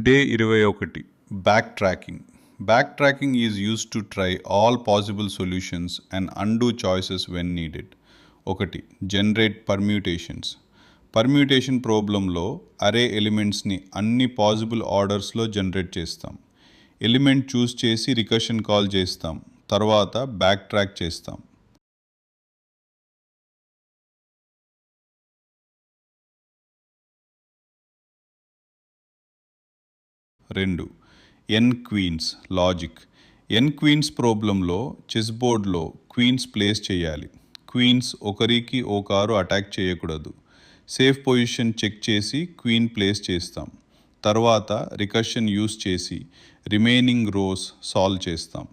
Day 21. Backtracking. Backtracking is used to try all possible solutions and undo choices when needed. 1. Generate permutations. పర్మ్యూటేషన్ ప్రాబ్లంలో అరే ఎలిమెంట్స్ని అన్ని possible ఆర్డర్స్లో generate చేస్తాం. Element చూస్ చేసి recursion call చేస్తాం. తర్వాత back track చేస్తాం. 2. ఎన్ క్వీన్స్ లాజిక్. ఎన్ queens ప్రాబ్లంలో చెస్ బోర్డ్లో క్వీన్స్ ప్లేస్ చేయాలి. క్వీన్స్ ఒకరికి ఓ కారు అటాక్ చేయకూడదు. సేఫ్ పొజిషన్ చెక్ చేసి క్వీన్ ప్లేస్ చేస్తాం. తర్వాత రికర్షన్ యూస్ చేసి రిమైనింగ్ రోస్ సాల్వ్ చేస్తాం.